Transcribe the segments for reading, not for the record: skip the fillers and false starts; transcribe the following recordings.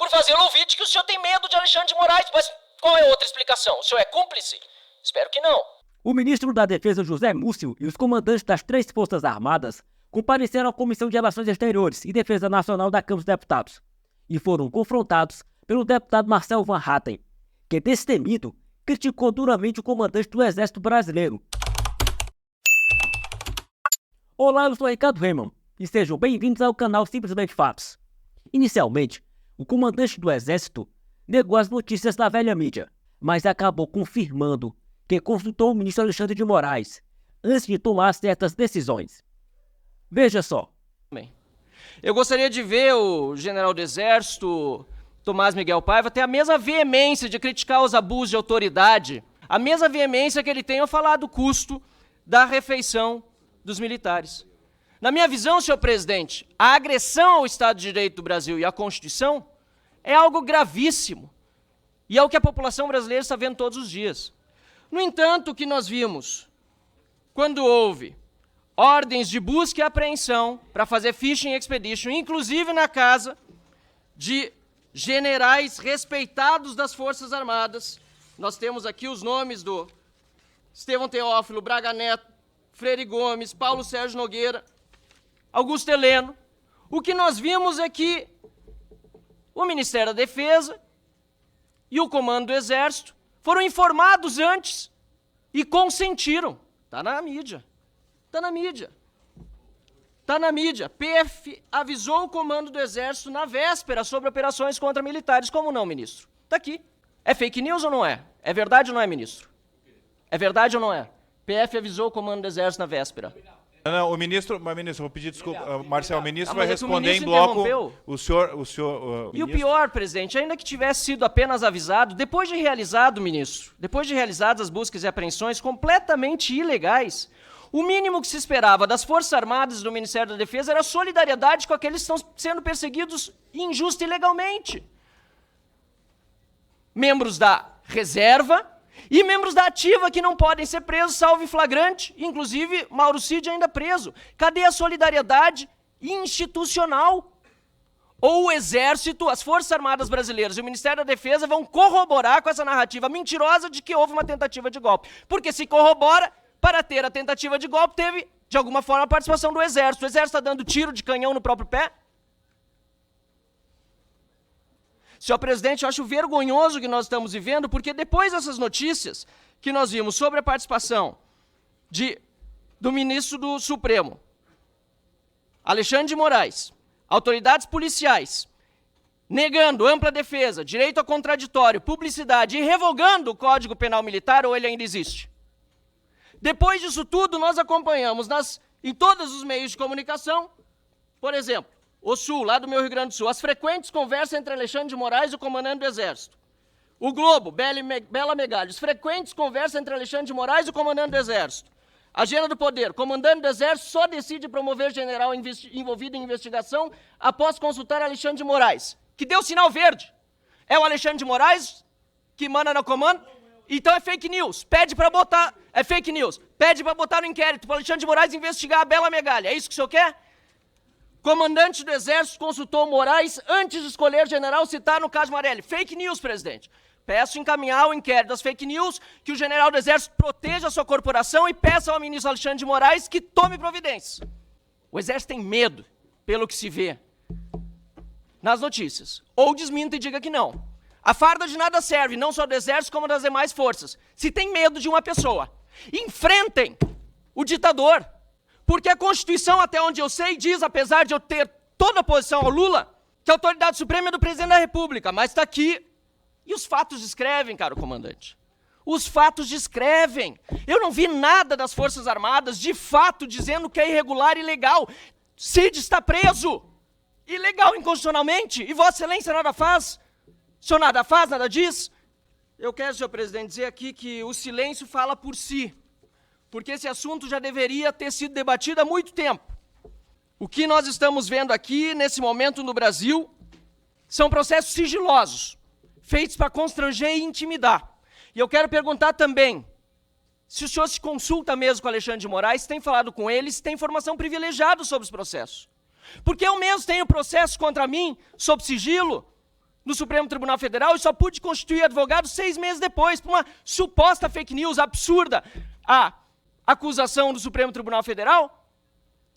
por fazê-lo ouvir de que o senhor tem medo de Alexandre de Moraes. Mas qual é a outra explicação? O senhor é cúmplice? Espero que não. O ministro da Defesa, José Múcio, e os comandantes das 3 Forças Armadas compareceram à Comissão de Relações Exteriores e Defesa Nacional da Câmara dos Deputados e foram confrontados pelo deputado Marcel Van Hatten, que, destemido, criticou duramente o comandante do Exército Brasileiro. Olá, eu sou Ricardo Raymond e sejam bem-vindos ao canal Simplesmente Fatos. Inicialmente, o comandante do Exército negou as notícias da velha mídia, mas acabou confirmando que consultou o ministro Alexandre de Moraes antes de tomar certas decisões. Veja só. Eu gostaria de ver o general do Exército, Tomás Miguel Paiva, ter a mesma veemência de criticar os abusos de autoridade, a mesma veemência que ele tem ao falar do custo da refeição dos militares. Na minha visão, senhor presidente, a agressão ao Estado de Direito do Brasil e à Constituição é algo gravíssimo. E é o que a população brasileira está vendo todos os dias. No entanto, o que nós vimos quando houve ordens de busca e apreensão para fazer fishing expedition, inclusive na casa de generais respeitados das Forças Armadas. Nós temos aqui os nomes do Estevão Teófilo, Braga Neto, Freire Gomes, Paulo Sérgio Nogueira, Augusto Heleno. O que nós vimos é que o Ministério da Defesa e o Comando do Exército foram informados antes e consentiram. Está na mídia. Está na mídia. Está na mídia. PF avisou o Comando do Exército na véspera sobre operações contra militares. Como não, ministro? Está aqui. É fake news ou não é? É verdade ou não é, ministro? É verdade ou não é? PF avisou o Comando do Exército na véspera. Não, o ministro, vou pedir desculpa, Marcel, o ministro vai mas responder ministro em bloco. interrompeu. O senhor. E o pior, presidente, ainda que tivesse sido apenas avisado, depois de realizado, ministro, depois de realizadas as buscas e apreensões completamente ilegais, o mínimo que se esperava das Forças Armadas e do Ministério da Defesa era solidariedade com aqueles que estão sendo perseguidos injusta e ilegalmente. Membros da reserva e membros da ativa que não podem ser presos, salvo em flagrante, inclusive Mauro Cid ainda preso. Cadê a solidariedade institucional? Ou o Exército, as Forças Armadas Brasileiras e o Ministério da Defesa vão corroborar com essa narrativa mentirosa de que houve uma tentativa de golpe. Porque se corrobora, para ter a tentativa de golpe, teve, de alguma forma, a participação do Exército. O Exército está dando tiro de canhão no próprio pé? Senhor presidente, eu acho vergonhoso o que nós estamos vivendo, porque depois dessas notícias que nós vimos sobre a participação do ministro do Supremo, Alexandre de Moraes, autoridades policiais, negando ampla defesa, direito a contraditório, publicidade e revogando o Código Penal Militar, ou ele ainda existe? Depois disso tudo, nós acompanhamos em todos os meios de comunicação, por exemplo, o Sul, lá do meu Rio Grande do Sul, as frequentes conversas entre Alexandre de Moraes e o comandante do Exército. O Globo, Bela Megalhos, frequentes conversas entre Alexandre de Moraes e o comandante do Exército. Agenda do Poder, comandante do Exército só decide promover general envolvido em investigação após consultar Alexandre de Moraes, que deu sinal verde. É o Alexandre de Moraes que manda no comando? Então é fake news, pede para botar, é fake news, pede para botar no inquérito para Alexandre de Moraes investigar a Bela Megalha, é isso que o senhor quer? Comandante do Exército consultou Moraes antes de escolher general citar no caso Marelli. Fake news, presidente. Peço encaminhar o inquérito das fake news, que o general do Exército proteja a sua corporação e peça ao ministro Alexandre de Moraes que tome providências. O Exército tem medo, pelo que se vê nas notícias. Ou desminta e diga que não. A farda de nada serve, não só do Exército, como das demais forças. Se tem medo de uma pessoa, enfrentem o ditador. Porque a Constituição, até onde eu sei, diz, apesar de eu ter toda a oposição ao Lula, que a autoridade suprema é do presidente da República, mas está aqui. E os fatos descrevem, caro comandante. Os fatos descrevem. Eu não vi nada das Forças Armadas, de fato, dizendo que é irregular e ilegal. Cid está preso. Ilegal inconstitucionalmente. E Vossa Excelência nada faz. O senhor nada faz, nada diz? Eu quero, senhor presidente, dizer aqui que o silêncio fala por si. Porque esse assunto já deveria ter sido debatido há muito tempo. O que nós estamos vendo aqui, nesse momento no Brasil, são processos sigilosos, feitos para constranger e intimidar. E eu quero perguntar também, se o senhor se consulta mesmo com Alexandre de Moraes, tem falado com ele, se tem informação privilegiada sobre os processos. Porque eu mesmo tenho processo contra mim, sob sigilo, no Supremo Tribunal Federal e só pude constituir advogado 6 meses depois, por uma suposta fake news absurda, a acusação do Supremo Tribunal Federal.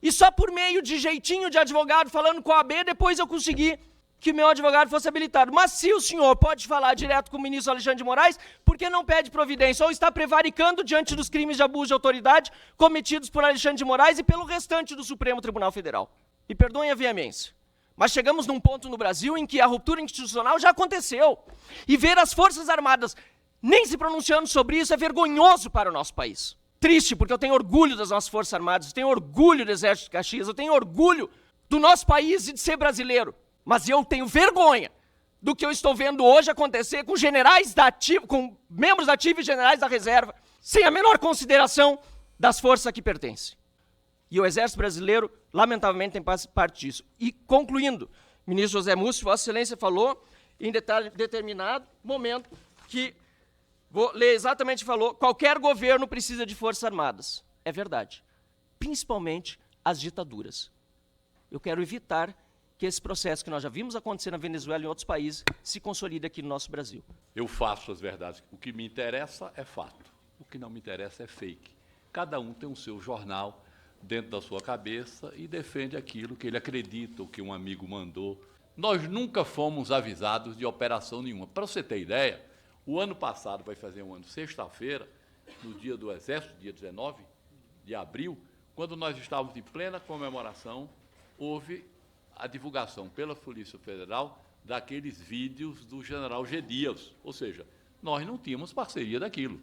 E só por meio de jeitinho de advogado falando com a AB, depois eu consegui que meu advogado fosse habilitado. Mas se o senhor pode falar direto com o ministro Alexandre de Moraes, por que não pede providência? Ou está prevaricando diante dos crimes de abuso de autoridade cometidos por Alexandre de Moraes e pelo restante do Supremo Tribunal Federal? E perdoem a veemência, mas chegamos num ponto no Brasil em que a ruptura institucional já aconteceu. E ver as Forças Armadas nem se pronunciando sobre isso é vergonhoso para o nosso país. Triste, porque eu tenho orgulho das nossas Forças Armadas, eu tenho orgulho do Exército de Caxias, eu tenho orgulho do nosso país e de ser brasileiro. Mas eu tenho vergonha do que eu estou vendo hoje acontecer com generais da ativa, com membros da ativa e generais da reserva, sem a menor consideração das forças a que pertencem. E o Exército Brasileiro, lamentavelmente, tem parte disso. E, concluindo, ministro José Múcio, Vossa Excelência falou em determinado momento que, vou ler exatamente, falou, qualquer governo precisa de Forças Armadas. É verdade. Principalmente as ditaduras. Eu quero evitar que esse processo que nós já vimos acontecer na Venezuela e em outros países se consolide aqui no nosso Brasil. Eu faço as verdades. O que me interessa é fato. O que não me interessa é fake. Cada um tem o seu jornal dentro da sua cabeça e defende aquilo que ele acredita, o que um amigo mandou. Nós nunca fomos avisados de operação nenhuma. Para você ter ideia, o ano passado, vai fazer um ano, sexta-feira, no dia do Exército, dia 19 de abril, quando nós estávamos em plena comemoração, houve a divulgação pela Polícia Federal daqueles vídeos do general G. Dias. Ou seja, nós não tínhamos parceria daquilo.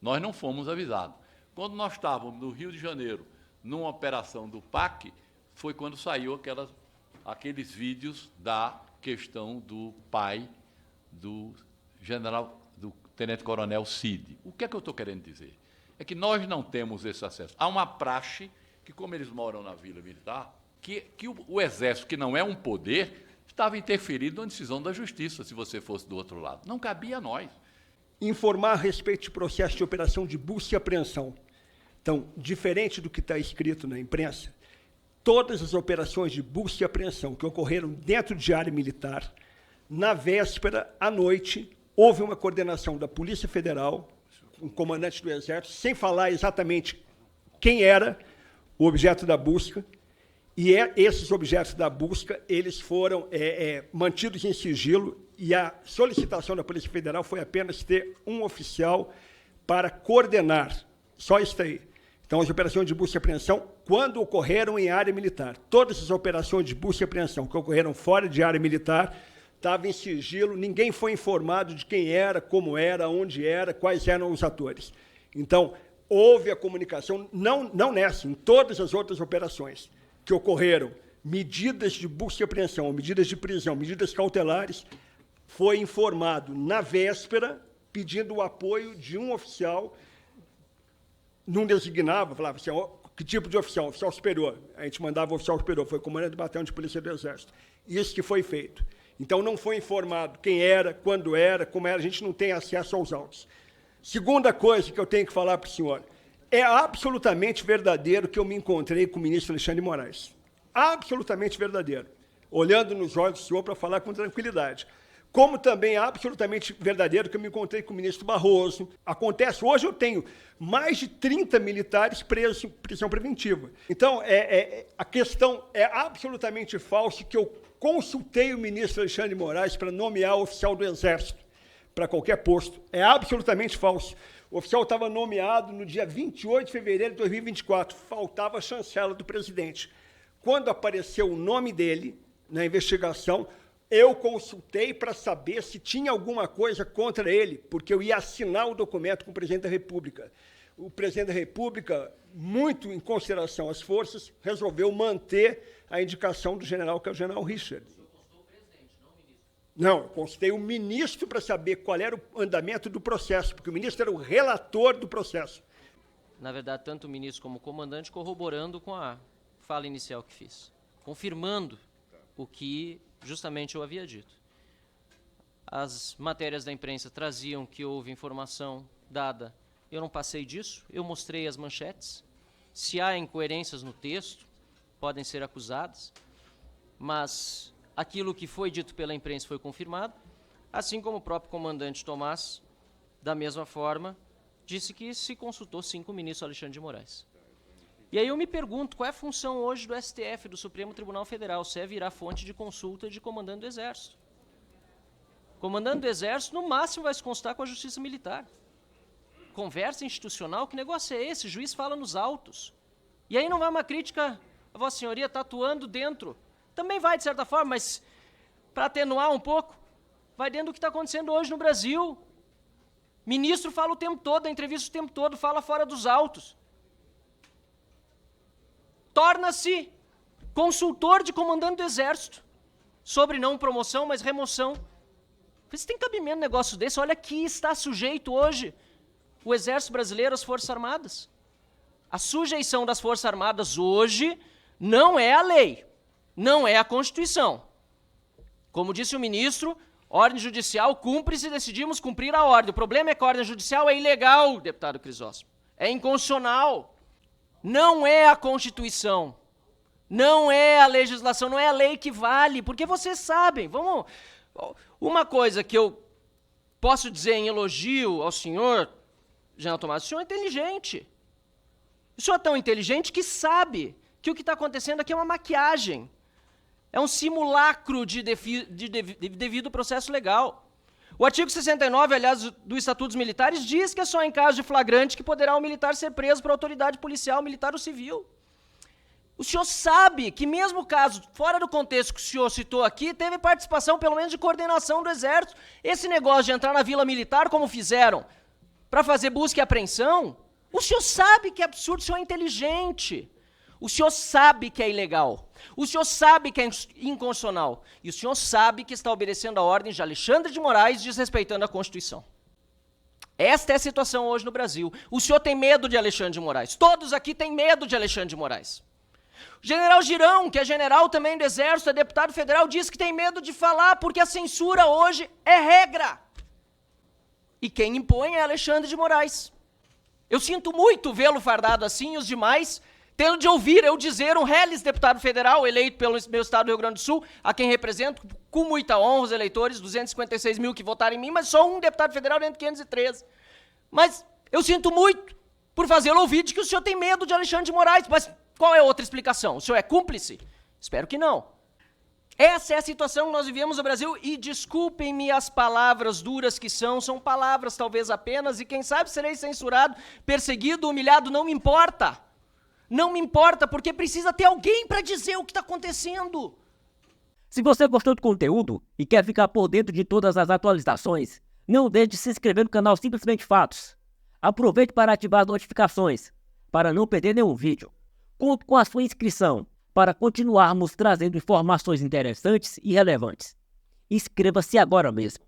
Nós não fomos avisados. Quando nós estávamos no Rio de Janeiro, numa operação do PAC, foi quando saiu aqueles vídeos da questão do pai do tenente-coronel Cid. O que é que eu estou querendo dizer? É que nós não temos esse acesso. Há uma praxe que, como eles moram na Vila Militar, que o Exército, que não é um poder, estava interferindo na decisão da Justiça, se você fosse do outro lado. Não cabia a nós. Informar a respeito de processo de operação de busca e apreensão. Então, diferente do que está escrito na imprensa, todas as operações de busca e apreensão que ocorreram dentro de área militar, na véspera, à noite, houve uma coordenação da Polícia Federal, um comandante do Exército, sem falar exatamente quem era o objeto da busca, e esses objetos da busca, eles foram mantidos em sigilo, e a solicitação da Polícia Federal foi apenas ter um oficial para coordenar. Só isso aí. Então, as operações de busca e apreensão, quando ocorreram em área militar, todas as operações de busca e apreensão que ocorreram fora de área militar, estavam em sigilo, ninguém foi informado de quem era, como era, onde era, quais eram os atores. Então, houve a comunicação, não nessa, em todas as outras operações que ocorreram, medidas de busca e apreensão, medidas de prisão, medidas cautelares, foi informado na véspera, pedindo o apoio de um oficial, não designava, falava assim, que tipo de oficial? Oficial superior. A gente mandava o oficial superior, foi comandante do batalhão de polícia do Exército. Isso que foi feito. Então, não foi informado quem era, quando era, como era, a gente não tem acesso aos autos. Segunda coisa que eu tenho que falar para o senhor, é absolutamente verdadeiro que eu me encontrei com o ministro Alexandre de Moraes. Absolutamente verdadeiro. Olhando nos olhos do senhor para falar com tranquilidade. Como também é absolutamente verdadeiro que eu me encontrei com o ministro Barroso. Acontece, hoje eu tenho mais de 30 militares presos em prisão preventiva. Então, a questão é absolutamente falsa que eu consultei o ministro Alexandre de Moraes para nomear o oficial do Exército para qualquer posto. É absolutamente falso. O oficial estava nomeado no dia 28 de fevereiro de 2024. Faltava a chancela do presidente. Quando apareceu o nome dele na investigação, eu consultei para saber se tinha alguma coisa contra ele, porque eu ia assinar o documento com o presidente da República. O presidente da República, muito em consideração às forças, resolveu manter a indicação do general, que é o general Richard. O senhor consultou o presidente, não o ministro? Não, eu consultei o ministro para saber qual era o andamento do processo, porque o ministro era o relator do processo. Na verdade, tanto o ministro como o comandante corroborando com a fala inicial que fiz, confirmando o que justamente eu havia dito. As matérias da imprensa traziam que houve informação dada. Eu não passei disso, eu mostrei as manchetes. Se há incoerências no texto, podem ser acusadas, mas aquilo que foi dito pela imprensa foi confirmado, assim como o próprio comandante Tomás, da mesma forma, disse que se consultou sim com o ministro Alexandre de Moraes. E aí eu me pergunto, qual é a função hoje do STF, do Supremo Tribunal Federal, se é virar fonte de consulta de comandante do Exército? Comandante do Exército, no máximo, vai se consultar com a Justiça Militar. Conversa institucional, que negócio é esse? O juiz fala nos autos. E aí não vai uma crítica, a Vossa Senhoria está atuando dentro. Também vai, de certa forma, mas para atenuar um pouco, vai dentro do que está acontecendo hoje no Brasil. Ministro fala o tempo todo, a entrevista o tempo todo, fala fora dos autos. Torna-se consultor de comandante do Exército, sobre não promoção, mas remoção. Você tem cabimento um negócio desse? Olha que está sujeito hoje o Exército Brasileiro às Forças Armadas. A sujeição das Forças Armadas hoje não é a lei, não é a Constituição. Como disse o ministro, ordem judicial cumpre se decidimos cumprir a ordem. O problema é que a ordem judicial é ilegal, deputado Crisóstomo. É inconstitucional. Não é a Constituição. Não é a legislação, não é a lei que vale, porque vocês sabem. Uma coisa que eu posso dizer em elogio ao senhor, General Tomás, o senhor é inteligente. O senhor é tão inteligente que sabe que o que está acontecendo aqui é uma maquiagem. É um simulacro de devido processo legal. O artigo 69, aliás, do Estatuto dos Militares, diz que é só em caso de flagrante que poderá o militar ser preso por autoridade policial, militar ou civil. O senhor sabe que mesmo o caso, fora do contexto que o senhor citou aqui, teve participação, pelo menos, de coordenação do Exército. Esse negócio de entrar na Vila Militar, como fizeram, para fazer busca e apreensão, o senhor sabe que é absurdo, o senhor é inteligente. O senhor sabe que é ilegal. O senhor sabe que é inconstitucional. E o senhor sabe que está obedecendo a ordem de Alexandre de Moraes, desrespeitando a Constituição. Esta é a situação hoje no Brasil. O senhor tem medo de Alexandre de Moraes. Todos aqui têm medo de Alexandre de Moraes. O general Girão, que é general também do Exército, é deputado federal, diz que tem medo de falar porque a censura hoje é regra. E quem impõe é Alexandre de Moraes. Eu sinto muito vê-lo fardado assim e os demais tendo de ouvir eu dizer um reles deputado federal eleito pelo meu estado do Rio Grande do Sul, a quem represento com muita honra os eleitores, 256 mil que votaram em mim, mas só um deputado federal dentro de 513. Mas eu sinto muito por fazê-lo ouvir de que o senhor tem medo de Alexandre de Moraes, mas qual é a outra explicação? O senhor é cúmplice? Espero que não. Essa é a situação que nós vivemos no Brasil e desculpem-me as palavras duras que são palavras talvez apenas e quem sabe serei censurado, perseguido, humilhado, não me importa. Não me importa, porque precisa ter alguém para dizer o que está acontecendo. Se você gostou do conteúdo e quer ficar por dentro de todas as atualizações, não deixe de se inscrever no canal Simplesmente Fatos. Aproveite para ativar as notificações, para não perder nenhum vídeo. Conto com a sua inscrição, para continuarmos trazendo informações interessantes e relevantes. Inscreva-se agora mesmo.